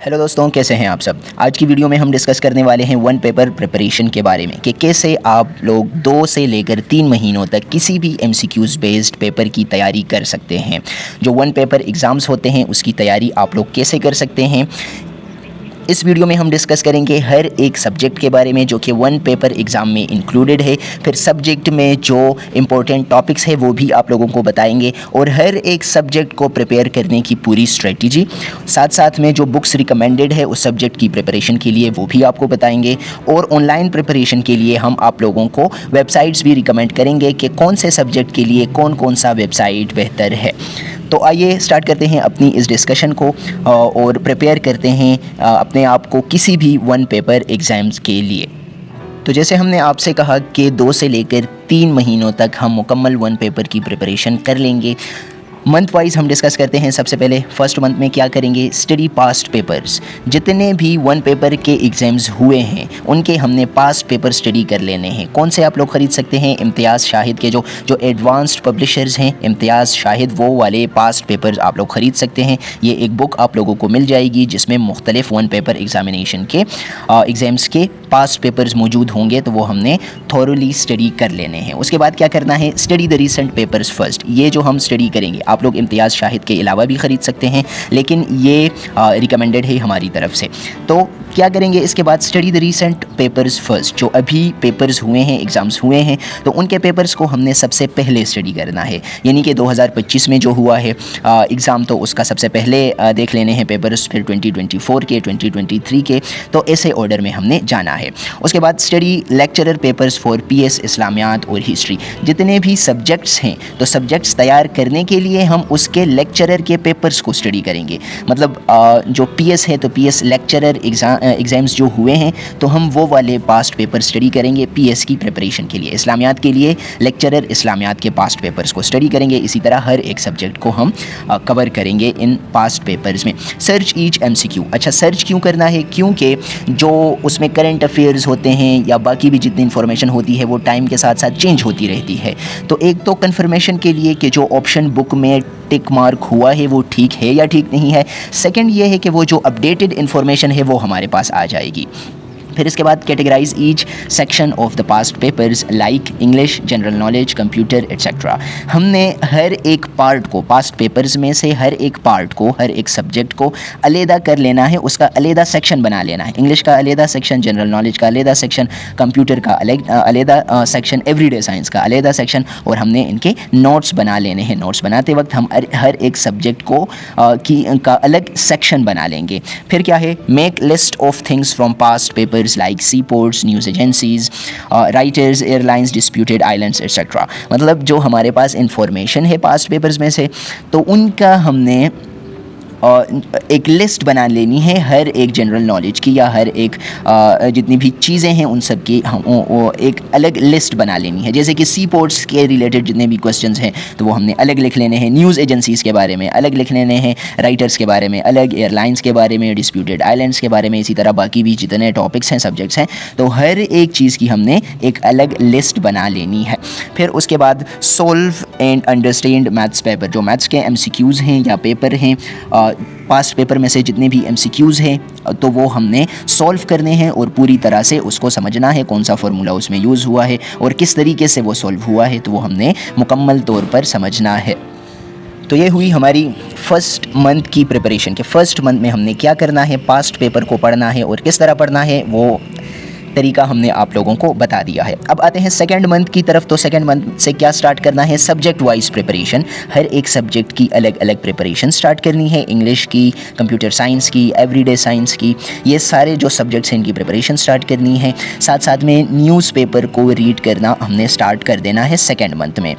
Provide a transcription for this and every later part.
Hello दोस्तों, कैसे हैं आप सब। आज की वीडियो में हम डिस्कस करने वाले हैं वन पेपर प्रिपरेशन के बारे में कि कैसे आप लोग 2 से लेकर 3 महीनों तक किसी भी एमसीक्यूज़ बेस्ड पेपर की तैयारी कर सकते हैं। जो वन पेपर एग्ज़ाम्स होते हैं उसकी तैयारी आप लोग कैसे कर सकते हैं। इस वीडियो में हम डिस्कस करेंगे हर एक सब्जेक्ट के बारे में जो कि वन पेपर एग्ज़ाम में इंक्लूडेड है। फिर सब्जेक्ट में जो इम्पोर्टेंट टॉपिक्स है वो भी आप लोगों को बताएंगे और हर एक सब्जेक्ट को प्रिपेयर करने की पूरी स्ट्रेटजी, साथ साथ में जो बुक्स रिकमेंडेड है उस सब्जेक्ट की प्रिपरेशन के लिए वो भी आपको बताएंगे। और ऑनलाइन प्रिपरेशन के लिए हम आप लोगों को वेबसाइट्स भी रिकमेंड करेंगे कि कौन से सब्जेक्ट के लिए कौन कौन सा वेबसाइट बेहतर है। तो आइए स्टार्ट करते हैं अपनी इस डिस्कशन को और प्रिपेयर करते हैं अपने आप को किसी भी वन पेपर एग्ज़ाम्स के लिए। तो जैसे हमने आपसे कहा कि 2 से लेकर 3 महीनों तक हम मुकम्मल वन पेपर की प्रिपरेशन कर लेंगे। मंथ वाइज हम डिस्कस करते हैं। सबसे पहले फर्स्ट मंथ में क्या करेंगे, स्टडी पास्ट पेपर्स। जितने भी वन पेपर के एग्ज़ाम्स हुए हैं उनके हमने पास्ट पेपर स्टडी कर लेने हैं। कौन से आप लोग ख़रीद सकते हैं, इम्तियाज़ शाहिद के जो एडवांस्ड पब्लिशर्स हैं, इम्तियाज़ शाहिद, वो वाले पास्ट पेपर्स आप लोग ख़रीद सकते हैं। ये एक बुक आप लोगों को मिल जाएगी जिसमें मुख्तलिफ वन पेपर एग्ज़ामिनेशन के एग्ज़ाम्स के पास्ट पेपर्स मौजूद होंगे, तो वो हमने थॉरली स्टडी कर लेने हैं। उसके बाद क्या करना है, study the recent papers first. ये जो हम स्टडी करेंगे आप लोग इम्तियाज़ शाहिद के अलावा भी ख़रीद सकते हैं, लेकिन ये रिकमेंडेड है हमारी तरफ से। तो क्या करेंगे इसके बाद, study the recent papers first. जो अभी पेपर्स हुए हैं, एग्ज़ाम्स हुए हैं, तो उनके पेपर्स को हमने सबसे पहले स्टडी करना है। यानी कि 2025 में जो हुआ है एग्ज़ाम, तो उसका सबसे पहले देख लेने हैं पेपर्स, फिर 2024 के, 2023 के, तो ऐसे ऑर्डर में हमने जाना है। उसके बाद study lecturer papers for PS, इस्लामियात और हिस्ट्री। जितने भी सब्जेक्ट्स हैं तो सब्जेक्ट्स तैयार करने के लिए हम उसके लेक्चरर के पेपर्स को स्टडी करेंगे। मतलब जो पीएस है तो पीएस लेक्चरर एग्ज़ाम्स जो हुए हैं तो हम वो वाले पास्ट पेपर स्टडी करेंगे पीएस की प्रिपरेशन के लिए। इस्लामियात के लिए लेक्चरर इस्लामियात के पास्ट पेपर्स को स्टडी करेंगे। इसी तरह हर एक सब्जेक्ट को हम कवर करेंगे इन पास्ट पेपर्स में। Search each MCQ. अच्छा, सर्च क्यों करना है, क्योंकि जो उसमें करंट अफेयर्स होते हैं या बाकी भी जितनी इन्फॉर्मेशन होती है वो टाइम के साथ साथ चेंज होती रहती है। तो एक तो कन्फर्मेशन के लिए कि जो ऑप्शन बुक में टिक मार्क हुआ है वो ठीक है या ठीक नहीं है। सेकंड ये है कि वो जो अपडेटेड इन्फॉर्मेशन है वो हमारे पास आ जाएगी। फिर इसके बाद categorise each section of the past papers like English, general knowledge, computer etcetera. हमने हर एक पार्ट को, पास्ट पेपर्स में से हर एक पार्ट को, हर एक सब्जेक्ट को अलहदा कर लेना है, उसका अलहदा सेक्शन बना लेना है। इंग्लिश का अलहदा सेक्शन, जनरल नॉलेज का अलहदा सेक्शन, कंप्यूटर का अलहदा सेक्शन, एवरीडे साइंस का अलहदा सेक्शन, और हमने इनके नोट्स बना लेने हैं। नोट्स बनाते वक्त हम हर एक सब्जेक्ट को का अलग सेक्शन बना लेंगे। फिर क्या है, make list of things from past papers like seaports, news agencies, writers, airlines, disputed islands, etc. मतलब जो हमारे पास इंफॉर्मेशन है पास्ट पेपर्स में से, तो उनका हमने एक लिस्ट बना लेनी है हर एक जनरल नॉलेज की या हर एक जितनी भी चीज़ें हैं उन सब की हम एक अलग लिस्ट बना लेनी है। जैसे कि सी पोर्ट्स के रिलेटेड जितने भी क्वेश्चंस हैं तो वो हमने अलग लिख लेने हैं, न्यूज़ एजेंसीज़ के बारे में अलग लिख लेने हैं, राइटर्स के बारे में अलग, एयरलाइंस के बारे में, डिस्प्यूटेड आइलैंड्स के बारे में, इसी तरह बाकी भी जितने टॉपिक्स हैं, सब्जेक्ट्स हैं, तो हर एक चीज़ की हमने एक अलग लिस्ट बना लेनी है। फिर उसके बाद solve and understand maths paper. जो मैथ्स के एमसीक्यूज़ हैं या पेपर हैं, पास्ट पेपर में से जितने भी एमसीक्यूज़ हैं तो वो हमने सॉल्व करने हैं और पूरी तरह से उसको समझना है कौन सा फार्मूला उसमें यूज़ हुआ है और किस तरीके से वो सॉल्व हुआ है, तो वो हमने मुकम्मल तौर पर समझना है। तो ये हुई हमारी फर्स्ट मंथ की प्रिपरेशन के फर्स्ट मंथ में हमने क्या करना है, पास्ट पेपर को पढ़ना है और किस तरह पढ़ना है वो तरीका हमने आप लोगों को बता दिया है। अब आते हैं सेकंड मंथ की तरफ। तो सेकंड मंथ से क्या स्टार्ट करना है, सब्जेक्ट वाइज प्रिपरेशन। हर एक सब्जेक्ट की अलग अलग प्रिपरेशन स्टार्ट करनी है। इंग्लिश की, कंप्यूटर साइंस की, एवरीडे साइंस की, ये सारे जो सब्जेक्ट्स हैं इनकी प्रिपरेशन स्टार्ट करनी है। साथ साथ में न्यूज़पेपर को रीड करना हमने स्टार्ट कर देना है सेकेंड मंथ में।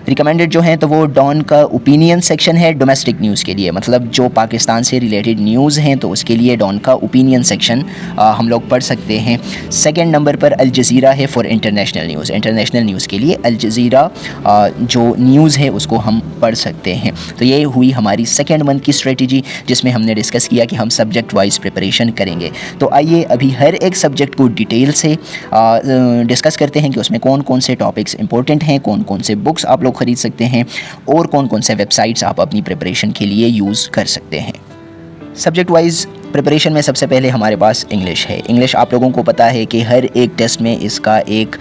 रिकमेंडेड जो हैं तो वो डॉन का ओपिनियन सेक्शन है डोमेस्टिक न्यूज़ के लिए, मतलब जो पाकिस्तान से रिलेटेड न्यूज़ हैं तो उसके लिए डॉन का ओपिनियन सेक्शन हम लोग पढ़ सकते हैं। सेकंड नंबर पर अल जज़ीरा है for international news. International news के लिए अल जज़ीरा जो न्यूज़ है उसको हम पढ़ सकते हैं। तो ये हुई हमारी सेकंड मंथ की स्ट्रेटजी जिसमें हमने डिस्कस किया कि हम सब्जेक्ट वाइज प्रिपरेशन करेंगे। तो आइए अभी हर एक सब्जेक्ट को डिटेल से डिस्कस करते हैं कि उसमें कौन कौन से टॉपिक्स इंपॉर्टेंट हैं, कौन कौन से बुक्स आप लोग ख़रीद सकते हैं और कौन कौन से वेबसाइट्स आप अपनी प्रिपरेशन के लिए यूज़ कर सकते हैं। सब्जेक्ट वाइज प्रिपरेशन में सबसे पहले हमारे पास इंग्लिश है। इंग्लिश आप लोगों को पता है कि हर एक टेस्ट में इसका एक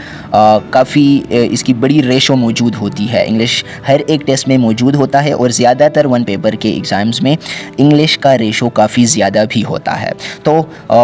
काफ़ी इसकी बड़ी रेशो मौजूद होती है। इंग्लिश हर एक टेस्ट में मौजूद होता है और ज़्यादातर वन पेपर के एग्ज़ाम्स में इंग्लिश का रेशो काफ़ी ज़्यादा भी होता है। तो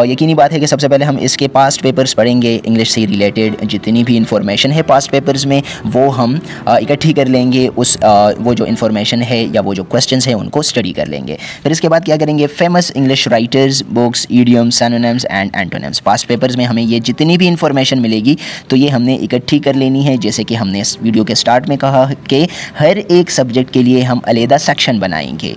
यकीनी बात है कि सबसे पहले हम इसके पास्ट पेपर्स पढ़ेंगे। इंग्लिश से रिलेटेड जितनी भी इंफॉर्मेशन है पास्ट पेपर्स में वो हम इकट्ठी कर लेंगे। वो जो इन्फॉर्मेशन है या वो जो क्वेश्चंस हैं उनको स्टडी कर लेंगे। फिर इसके बाद क्या करेंगे, famous English writers, books, idioms, synonyms and antonyms. Past papers में हमें ये जितनी भी इंफॉर्मेशन मिलेगी तो ये हमने इकट्ठी कर लेनी है। जैसे कि हमने इस वीडियो के स्टार्ट में कहा कि हर एक सब्जेक्ट के लिए हम अलग सेक्शन बनाएंगे,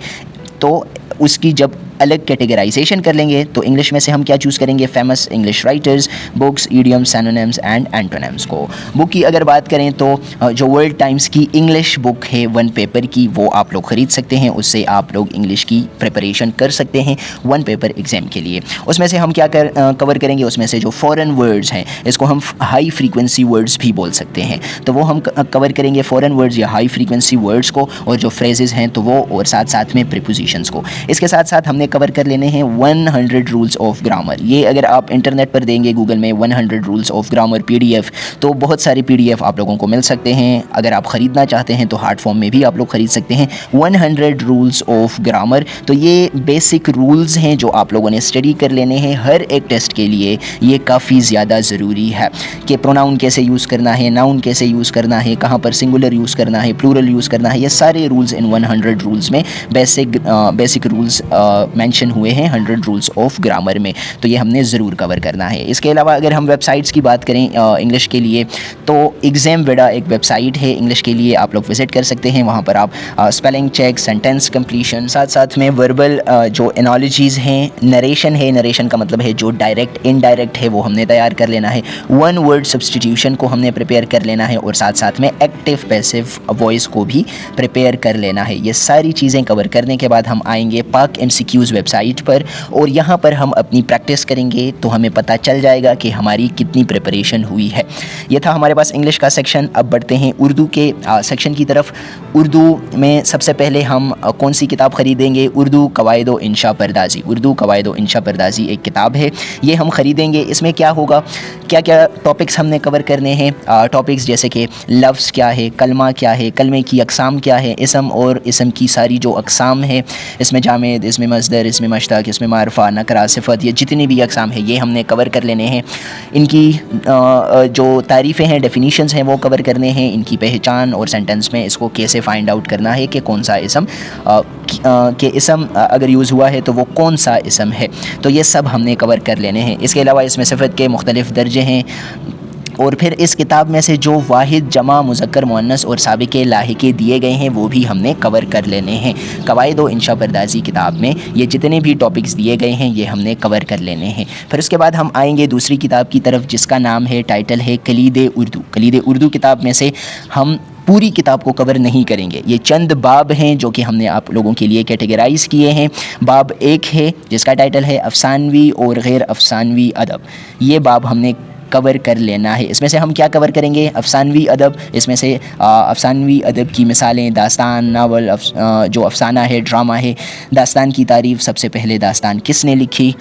तो उसकी जब अलग कैटेगराइजेशन कर लेंगे तो इंग्लिश में से हम क्या चूज़ करेंगे, famous English writers, books, idioms, synonyms and antonyms को। बुक की अगर बात करें तो जो वर्ल्ड टाइम्स की इंग्लिश बुक है वन पेपर की वो आप लोग ख़रीद सकते हैं। उससे आप लोग इंग्लिश की प्रिपरेशन कर सकते हैं वन पेपर एग्ज़ाम के लिए। उसमें से हम क्या कवर करेंगे, उसमें से जो फ़ॉरेन वर्ड्स हैं इसको हम हाई फ्रीक्वेंसी वर्ड्स भी बोल सकते हैं, तो वो हम कवर करेंगे फ़ॉरेन वर्ड्स या हाई फ्रीक्वेंसी वर्ड्स को, और जो फ्रेजेस हैं तो वो, और साथ साथ में प्रीपोजिशंस को। इसके साथ साथ हमने कवर कर लेने हैं 100 रूल्स ऑफ ग्रामर। ये अगर आप इंटरनेट पर देंगे गूगल में 100 रूल्स ऑफ ग्रामर PDF, तो बहुत सारे PDF आप लोगों को मिल सकते हैं। अगर आप ख़रीदना चाहते हैं तो हार्ड फॉर्म में भी आप लोग ख़रीद सकते हैं 100 रूल्स ऑफ ग्रामर। तो ये बेसिक रूल्स हैं जो आप लोगों ने स्टडी कर लेने हैं हर एक टेस्ट के लिए। ये काफ़ी ज़्यादा ज़रूरी है कि प्रोनाउन कैसे यूज़ करना है, नाउन कैसे यूज़ करना है, कहाँ पर सिंगुलर यूज़ करना है, प्लूरल यूज़ करना है। ये सारे रूल्स इन 100 रूल्स में बेसिक रूल्स मेंशन हुए हैं 100 रूल्स ऑफ ग्रामर में, तो ये हमने ज़रूर कवर करना है। इसके अलावा अगर हम वेबसाइट्स की बात करें इंग्लिश के लिए, तो एग्ज़ामवेडा एक वेबसाइट है इंग्लिश के लिए, आप लोग विज़िट कर सकते हैं। वहाँ पर आप स्पेलिंग चेक, सेंटेंस कंप्लीशन, साथ साथ में वर्बल जो एनालॉजीज़ हैं, नरेशन है, नरेशन का मतलब है जो डायरेक्ट इनडायरेक्ट है वो हमने तैयार कर लेना है, वन वर्ड सब्सटीट्यूशन को हमने प्रिपेयर कर लेना है, और साथ साथ में एक्टिव पैसिव वॉइस को भी प्रिपेयर कर लेना है। ये सारी चीज़ें कवर करने के बाद हम आएंगे पाक MCQs वेबसाइट पर, और यहाँ पर हम अपनी प्रैक्टिस करेंगे तो हमें पता चल जाएगा कि हमारी कितनी प्रिपरेशन हुई है। ये था हमारे पास इंग्लिश का सेक्शन। अब बढ़ते हैं उर्दू के सेक्शन की तरफ। उर्दू में सबसे पहले हम कौन सी किताब ख़रीदेंगे, उर्दू कवायद व इंशा परदाजी। उर्दू कवायद व इंशा परदाजी एक किताब है, ये हम ख़रीदेंगे। इसमें क्या होगा, क्या क्या टॉपिक्स हमने कवर करने हैं। टॉपिक्स जैसे कि लफ्ज़ क्या है, कलमा क्या है, कलमे की अक़साम क्या है, इसम और इसम की सारी जो अक़साम है, इसमें जामिद, इसमें मज़दर, इसमें मश्तक़, इसमें मारफ़ा, नकरा, सिफ़त, ये जितनी भी अक़साम है ये हमने कवर कर लेने हैं। इनकी जो तारीफ़ें हैं, डेफिनीशंस हैं वो कवर करने हैं। इनकी पहचान और सेंटेंस में इसको कैसे फ़ाइंड आउट करना है कि कौन सा इसम कि इसम अगर यूज़ हुआ है तो वो कौन सा इसम है, तो ये सब हमने कवर कर लेने हैं। इसके अलावा इसमें सिफ़त के मुख्तलिफ़ दर्जे हैं, और फिर इस किताब में से जो वाहिद, जमा, मुज़क्कर, मुअन्नस और साबिक़ लाहिक़े दिए गए हैं वो भी हमने कवर कर लेने हैं। कवायद व इंशा परदाजी किताब में ये जितने भी टॉपिक्स दिए गए हैं ये हमने कवर कर लेने हैं। फिर उसके बाद हम आएंगे दूसरी किताब की तरफ जिसका नाम है, टाइटल है कलीद उर्दू। कलीद उर्दू किताब में से हम पूरी किताब को कवर नहीं करेंगे, ये चंद बाब हैं जो कि हमने आप लोगों के लिए कैटेगराइज़ किए हैं। बाब एक है जिसका टाइटल है अफ़सानवी और गैर अफ़सानवी अदब। ये बाब हमने कवर कर लेना है। इसमें से हम क्या कवर करेंगे, अफ़सानवी अदब। इसमें से अफ़सानवी अदब की मिसालें, दास्तान, नावल, जो अफ़साना है, ड्रामा है। दास्तान की तारीफ़, सबसे पहले दास्तान किसने लिखी,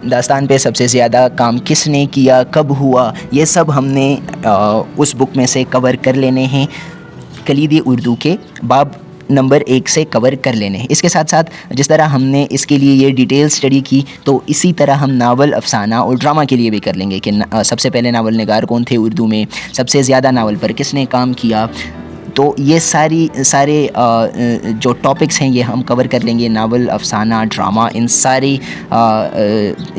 दास्तान पे सबसे ज़्यादा काम किसने किया, कब हुआ, ये सब हमने उस बुक में से कवर कर लेने हैं। कलीद उर्दू के बाब नंबर 1 से कवर कर लेने हैं। इसके साथ साथ जिस तरह हमने इसके लिए ये डिटेल स्टडी की, तो इसी तरह हम नावल, अफ़साना और ड्रामा के लिए भी कर लेंगे कि सबसे पहले नावल निगार कौन थे उर्दू में, सबसे ज़्यादा नावल पर किसने काम किया। तो ये सारे जो टॉपिक्स हैं ये हम कवर कर लेंगे। नावल, अफ़साना, ड्रामा, इन सारी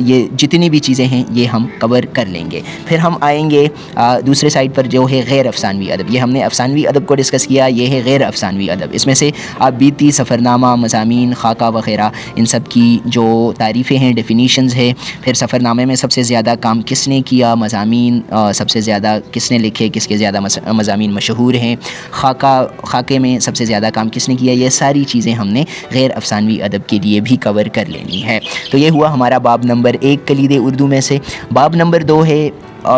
ये जितनी भी चीज़ें हैं ये हम कवर कर लेंगे। फिर हम आएंगे दूसरे साइड पर जो है गैर अफ़सानवी अदब। ये हमने अफ़सानवी अदब को डिस्कस किया, ये है गैर अफ़सानवी अदब। इसमें से आप बीती, सफ़रनामा, मज़ामीन, खाका वग़ैरह इन सब की जो तारीफ़ें हैं, डेफिनीशंस है। फिर सफ़रनामे में सबसे ज़्यादा काम किसने किया, मज़ामीन सबसे ज़्यादा किसने लिखे, किसके ज़्यादा मज़ामीन मशहूर हैं, खाके में सबसे ज़्यादा काम किसने किया, ये सारी चीज़ें हमने गैर अफसानवी अदब के लिए भी कवर कर लेनी है। तो ये हुआ हमारा बाब नंबर 1 कलीदे उर्दू में से। बाब नंबर 2 है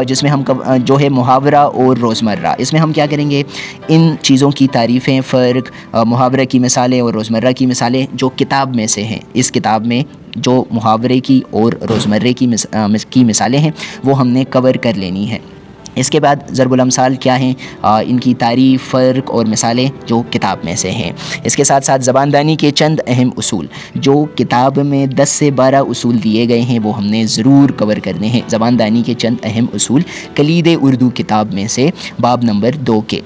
जिसमें हम जो है मुहावरा और रोज़मर्रा। इसमें हम क्या करेंगे, इन चीज़ों की तारीफ़ें, फ़र्क, मुहावरा की मिसालें और रोज़मर्रा की मिसालें जो किताब में से हैं। इस किताब में जो मुहावरे की और रोज़मर्रे की मिसालें हैं वो हमने कवर कर लेनी है। इसके बाद ज़रबुल अमसाल क्या हैं, इनकी तारीफ़, फ़र्क और मिसालें जो किताब में से हैं। इसके साथ साथ ज़बानदानी के चंद अहम उसूल, जो किताब में 10 से 12 उसूल दिए गए हैं वो हमने ज़रूर कवर करने हैं। ज़बानदानी के चंद अहम उसूल कलीदे उर्दू किताब में से बाब नंबर 2 के।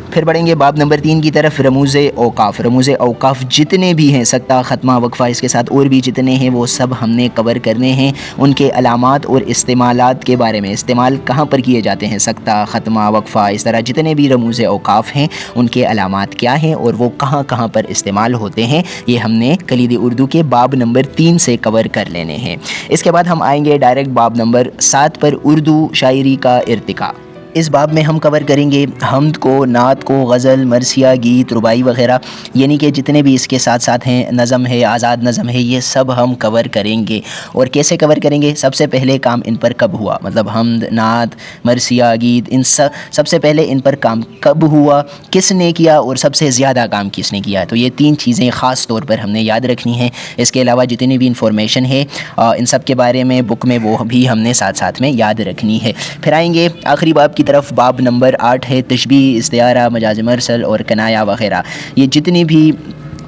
फिर बढ़ेंगे बाब नंबर 3 की तरफ, रमूज़े औकाफ़। रमूज़े औकाफ़ जितने भी हैं, सख्ता, ख़त्मा, वक्फ़ा, इसके साथ और भी जितने हैं वो सब हमने कवर करने हैं। उनके अलामात और इस्तेमालात के बारे में, इस्तेमाल कहाँ पर किए जाते हैं, सख्ता, ख़त्मा, वक्फ़ा, इस तरह जितने भी रमूज़े औकाफ़ हैं उनके अलामात क्या हैं और वो कहाँ कहाँ पर इस्तेमाल होते हैं, ये हमने कलीदे उर्दू के बाब नंबर 3 से कवर कर लेने हैं। इसके बाद हम आएंगे डायरेक्ट बाब नंबर 7 पर, उर्दू शायरी का इर्तिका। इस बाब में हम कवर करेंगे हम्द को, नात को, गज़ल, मरसिया, गीत, रुबाई वग़ैरह, यानी कि जितने भी इसके साथ साथ हैं, नज़म है, आज़ाद नज़म है, ये सब हम कवर करेंगे। और कैसे कवर करेंगे, सबसे पहले काम इन पर कब हुआ, मतलब हम्द, नात, मरसिया, गीत, इन सबसे पहले इन पर काम कब हुआ, किसने किया और सबसे ज़्यादा काम किसने किया। तो ये 3 चीज़ें ख़ास तौर पर हमने याद रखनी है। इसके अलावा जितनी भी इंफॉर्मेशन है इन सब के बारे में बुक में वो भी हमने साथ साथ में याद रखनी है। फिर आएंगे आखिरी बाब की तरफ, बाब नंबर 8 है तशबीह, इस्तिआरा, मजाज मरसल और कनाया वग़ैरह। ये जितनी भी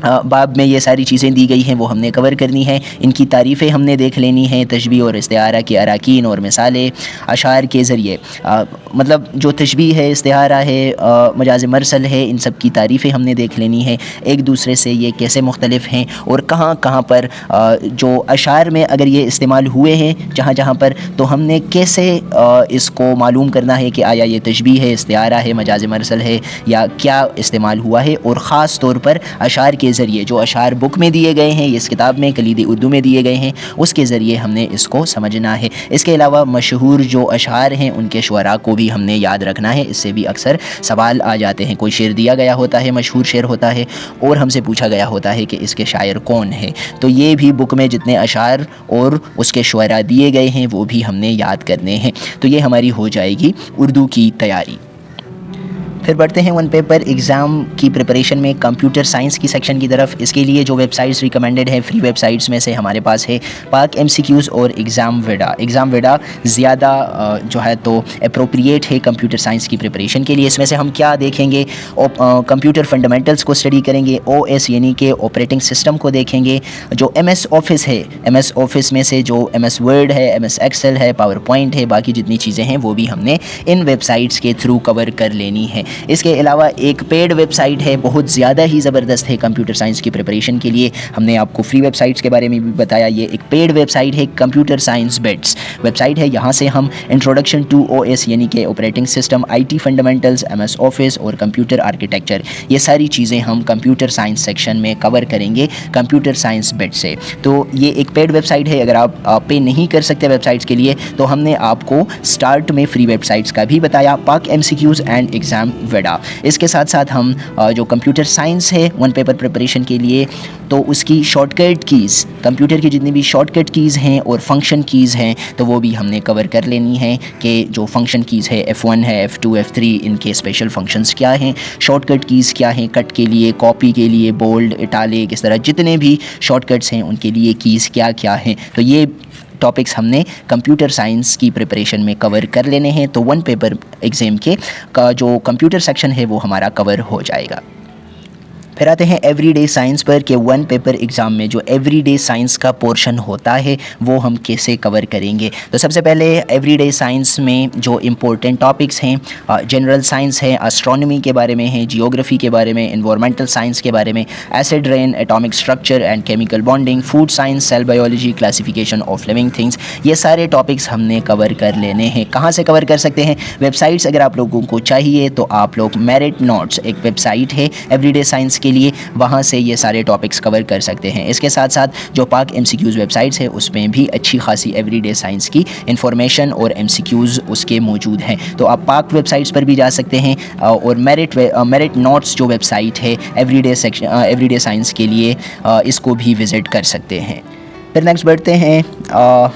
बाब में ये सारी चीज़ें दी गई हैं वो हमने कवर करनी है। इनकी तारीफ़ें हमने देख लेनी हैं, तशबीह और इस्तिआरा की अराकीन और मिसालें अशार के ज़रिए, मतलब जो तशबीह है, इस्तिआरा है, मजाज मरसल है, इन सब की तारीफ़ें हमने देख लेनी है, एक दूसरे से ये कैसे मुख्तलिफ़ हैं और कहाँ कहाँ पर जो अशार में अगर ये इस्तेमाल हुए हैं जहाँ जहाँ पर, तो हमने कैसे इसको मालूम करना है कि आया ये तशबीह है, इस्तिआरा है, मजाज मरसल है या क्या इस्तेमाल हुआ है। और ख़ास तौर पर अशार के ज़रिए, जो अशार बुक में दिए गए हैं, इस किताब में कलीदे उर्दू में दिए गए हैं, उसके ज़रिए हमने इसको समझना है। इसके अलावा मशहूर जो अशार हैं उनके शुअरा को भी हमने याद रखना है। इससे भी अक्सर सवाल आ जाते हैं, कोई शेर दिया गया होता है, मशहूर शेर होता है और हमसे पूछा गया होता है कि इसके शायर कौन है, तो ये भी बुक में जितने अशार और उसके शुअरा दिए गए हैं वो भी हमने याद करने हैं। तो ये हमारी हो जाएगी उर्दू की तैयारी। फिर बढ़ते हैं वन पेपर एग्ज़ाम की प्रिपरेशन में कंप्यूटर साइंस की सेक्शन की तरफ। इसके लिए जो वेबसाइट्स रिकमेंडेड है फ्री वेबसाइट्स में से हमारे पास है पाक MCQs और एग्ज़ाम वेडा। एग्ज़ाम वेडा ज़्यादा जो है तो अप्रोप्रिएट है कंप्यूटर साइंस की प्रिपरेशन के लिए। इसमें से हम क्या देखेंगे, कंप्यूटर फंडामेंटल्स को स्टडी करेंगे, OS यानी कि ऑपरेटिंग सिस्टम को देखेंगे, जो MS ऑफिस है, MS ऑफिस में से जो MS वर्ड है, MS एक्सेल है, पावर पॉइंट है, बाकी जितनी चीज़ें हैं वो भी हमने इन वेबसाइट्स के थ्रू कवर कर लेनी है। इसके अलावा एक पेड वेबसाइट है, बहुत ज़्यादा ही ज़बरदस्त है कंप्यूटर साइंस की प्रिपरेशन के लिए। हमने आपको फ्री वेबसाइट्स के बारे में भी बताया, ये एक पेड वेबसाइट है, कंप्यूटर साइंस बिट्स वेबसाइट है। यहाँ से हम इंट्रोडक्शन टू OS यानी कि operating system, IT fundamentals, MS office और कंप्यूटर आर्किटेक्चर, ये सारी चीज़ें हम कंप्यूटर साइंस सेक्शन में कवर करेंगे कंप्यूटर साइंस बिट से। तो ये एक पेड वेबसाइट है, अगर आप पे नहीं कर सकते वेबसाइट्स के लिए तो हमने आपको स्टार्ट में फ्री वेबसाइट्स का भी बताया, पाक MCQs एंड एग्ज़ाम वेडा। इसके साथ साथ हम जो कंप्यूटर साइंस है वन पेपर प्रिपरेशन के लिए, तो उसकी शॉर्टकट कीज़, कंप्यूटर की जितनी भी शॉर्टकट कीज़ हैं और फंक्शन कीज़ हैं तो वो भी हमने कवर कर लेनी है कि जो फंक्शन कीज़ है F1 है, F2, F3, इनके स्पेशल फंक्शंस क्या हैं, शॉर्टकट कीज़ क्या हैं, कट के लिए, कॉपी के लिए, बोल्ड, इटालिक, इस तरह जितने भी शॉर्टकट्स हैं उनके लिए कीज़ क्या क्या हैं। तो ये टॉपिक्स हमने कंप्यूटर साइंस की प्रिपरेशन में कवर कर लेने हैं। तो वन पेपर एग्ज़ाम के का जो कंप्यूटर सेक्शन है वो हमारा कवर हो जाएगा। फिर आते हैं एवरीडे साइंस पर कि वन पेपर एग्ज़ाम में जो एवरीडे साइंस का पोर्शन होता है वो हम कैसे कवर करेंगे। तो सबसे पहले एवरीडे साइंस में जो इम्पोर्टेंट टॉपिक्स हैं, जनरल साइंस है, एस्ट्रोनॉमी के बारे में है, जियोग्राफी के बारे में, एनवायरमेंटल साइंस के बारे में, acid rain, atomic structure and chemical bonding, food science, cell biology, classification of living things, ये सारे टॉपिक्स हमने कवर कर लेने हैं। कहाँ से कवर कर सकते हैं, वेबसाइट्स अगर आप लोगों को चाहिए तो आप लोग मेरिट नोट्स, एक वेबसाइट है एवरीडे साइंस के लिए वहाँ से ये सारे टॉपिक्स कवर कर सकते हैं। इसके साथ साथ जो पाक MCQs वेबसाइट्स है उसमें भी अच्छी खासी एवरीडे साइंस की इंफॉर्मेशन और MCQs उसके मौजूद हैं। तो आप पाक वेबसाइट्स पर भी जा सकते हैं और मेरिट नोट्स जो वेबसाइट है एवरीडे साइंस के लिए इसको भी विज़िट कर सकते हैं। फिर नेक्स्ट बढ़ते हैं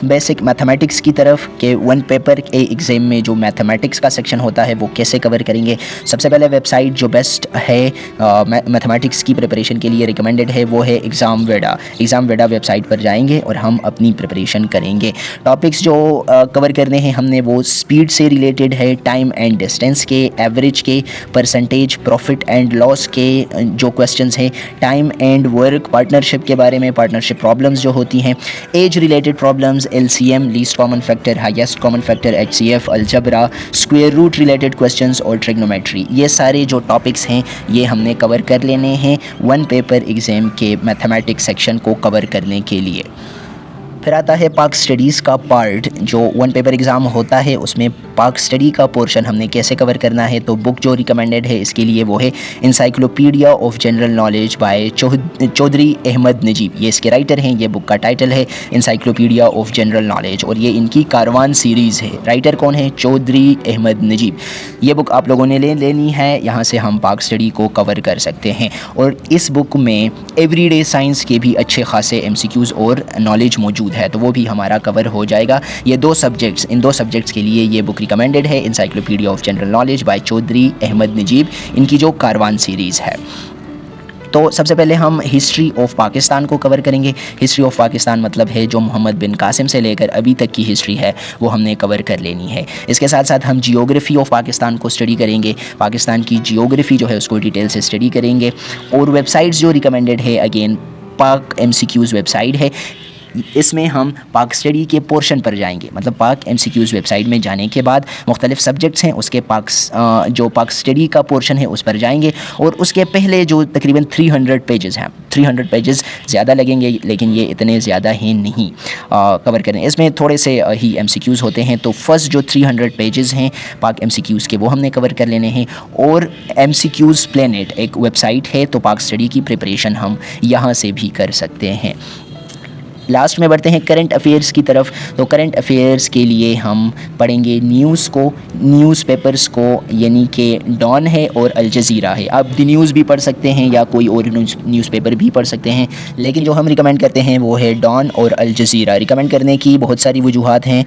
बेसिक मैथमेटिक्स की तरफ कि वन पेपर के एग्ज़ाम में जो मैथमेटिक्स का सेक्शन होता है वो कैसे कवर करेंगे। सबसे पहले वेबसाइट जो बेस्ट है मैथमेटिक्स की प्रिपरेशन के लिए रिकमेंडेड है वो है एग्ज़ाम वेडा वेबसाइट पर जाएंगे और हम अपनी प्रिपरेशन करेंगे। टॉपिक्स जो कवर करने हैं हमने वो स्पीड से रिलेटेड है, टाइम एंड डिस्टेंस के, एवरेज के, परसेंटेज, प्रॉफिट एंड लॉस के जो क्वेश्चंस हैं, टाइम एंड वर्क, पार्टनरशिप के बारे में, पार्टनरशिप प्रॉब्लम्स जो होती हैं, age related problems, LCM, least common factor, highest common factor, HCF, algebra, square root related questions और ट्रिग्नोमेट्री, ये सारे जो टॉपिक्स हैं ये हमने कवर कर लेने हैं वन पेपर एग्ज़ाम के मैथमेटिक्स सेक्शन को कवर करने के लिए। फिर आता है पाक स्टडीज़ का पार्ट। जो वन पेपर एग्ज़ाम होता है उसमें पाक स्टडी का पोर्शन हमने कैसे कवर करना है। तो बुक जो रिकमेंडेड है इसके लिए वो है encyclopaedia of general knowledge by Chaudhry Ahmed Najeeb. ये इसके राइटर हैं, ये बुक का टाइटल है इंसाइक्लोपीडिया ऑफ जनरल नॉलेज और ये इनकी कारवान सीरीज़ है। राइटर कौन है? चौधरी अहमद नजीब। ये बुक आप लोगों ने लेनी है, यहाँ से हम पाक स्टडी को कवर कर सकते हैं। और इस बुक में एवरीडे साइंस के भी अच्छे खासे MCQs और नॉलेज मौजूद है, तो वो भी हमारा कवर हो जाएगा। ये इन दो सब्जेक्ट्स के लिए ये बुक रिकमेंडेड है encyclopaedia of general knowledge by Chaudhry Ahmed Najeeb, इनकी जो कारवान सीरीज़ है। तो सबसे पहले हम हिस्ट्री ऑफ पाकिस्तान को कवर करेंगे। हिस्ट्री ऑफ पाकिस्तान मतलब है जो मोहम्मद बिन कासिम से लेकर अभी तक की हिस्ट्री है वो हमने कवर कर लेनी है। इसके साथ साथ हम जियोग्राफी ऑफ पाकिस्तान को स्टडी करेंगे, पाकिस्तान की जियोग्राफी जो है उसको डिटेल से स्टडी करेंगे। और वेबसाइट्स जो रिकमेंडेड है अगेन पाक MCQs वेबसाइट है, इसमें हम पाक स्टडी के पोर्शन पर जाएंगे। मतलब पाक MCQs वेबसाइट में जाने के बाद मुख्तलिफ सब्जेक्ट्स हैं उसके जो पाक स्टडी का पोर्शन है उस पर जाएंगे और उसके पहले जो तकरीबन 300 पेजेस हैं, 300 पेजेस ज़्यादा लगेंगे लेकिन ये इतने ज़्यादा ही नहीं कवर करें, इसमें थोड़े से ही MCQs होते हैं। तो फर्स्ट जो 300 पेजेस हैं पाक MCQs के वो हमने कवर कर लेने हैं। और MCQs प्लेनेट एक वेबसाइट है, तो पाक स्टडी की प्रिपरेशन हम यहाँ से भी कर सकते हैं। लास्ट में बढ़ते हैं करंट अफेयर्स की तरफ। तो करंट अफेयर्स के लिए हम पढ़ेंगे न्यूज़पेपर्स को, यानी कि डॉन है और अल जज़ीरा है। आप द न्यूज़ भी पढ़ सकते हैं या कोई और न्यूज़पेपर भी पढ़ सकते हैं, लेकिन जो हम रिकमेंड करते हैं वो है डॉन और अल जज़ीरा। रिकमेंड करने की बहुत सारी वजूहात हैं।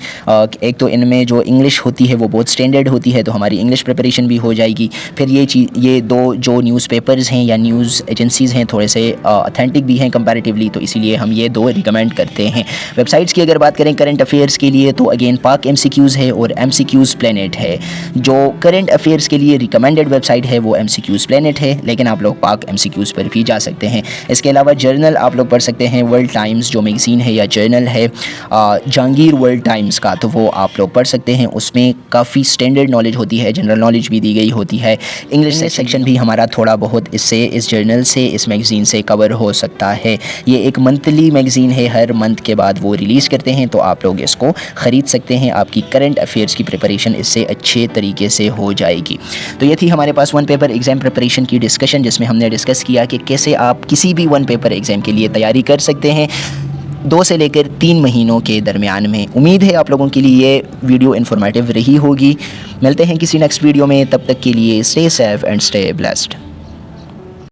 एक तो इनमें जो इंग्लिश होती है वो बहुत स्टैंडर्ड होती है, तो हमारी इंग्लिश प्रिपरेशन भी हो जाएगी। फिर ये दो जो न्यूज़पेपर्स हैं या न्यूज़ एजेंसीज़ हैं थोड़े से ऑथेंटिक भी हैं कंपैरेटिवली, तो इसीलिए हम ये दो रिकमेंड करते हैं। वेबसाइट्स की अगर बात करें करंट अफेयर्स के लिए तो अगेन पाक MCQs है और MCQs प्लेनेट है। जो करंट अफेयर्स के लिए रिकमेंडेड वेबसाइट है वो MCQs प्लेनेट है, लेकिन आप लोग पाक MCQs पर भी जा सकते हैं। इसके अलावा जर्नल आप लोग पढ़ सकते हैं, वर्ल्ड टाइम्स जो मैगज़ीन है या जर्नल है जहांगीर वर्ल्ड टाइम्स का, तो वो आप लोग पढ़ सकते हैं। उसमें काफ़ी स्टैंडर्ड नॉलेज होती है, जनरल नॉलेज भी दी गई होती है। इंग्लिश सेक्शन भी हमारा थोड़ा बहुत इस जर्नल से, इस मैगज़ीन से कवर हो सकता है। ये एक मंथली मैगज़ीन है, हर मंथ के बाद वो रिलीज़ करते हैं, तो आप लोग इसको ख़रीद सकते हैं। आपकी करंट अफेयर्स की प्रिपरेशन इससे अच्छे तरीके से हो जाएगी। तो ये थी हमारे पास वन पेपर एग्ज़ाम प्रिपरेशन की डिस्कशन, जिसमें हमने डिस्कस किया कि कैसे आप किसी भी वन पेपर एग्ज़ाम के लिए तैयारी कर सकते हैं 2 से लेकर 3 महीनों के दरमियान में। उम्मीद है आप लोगों के लिए ये वीडियो इन्फॉर्मेटिव रही होगी। मिलते हैं किसी नेक्स्ट वीडियो में, तब तक के लिए stay safe and stay blessed.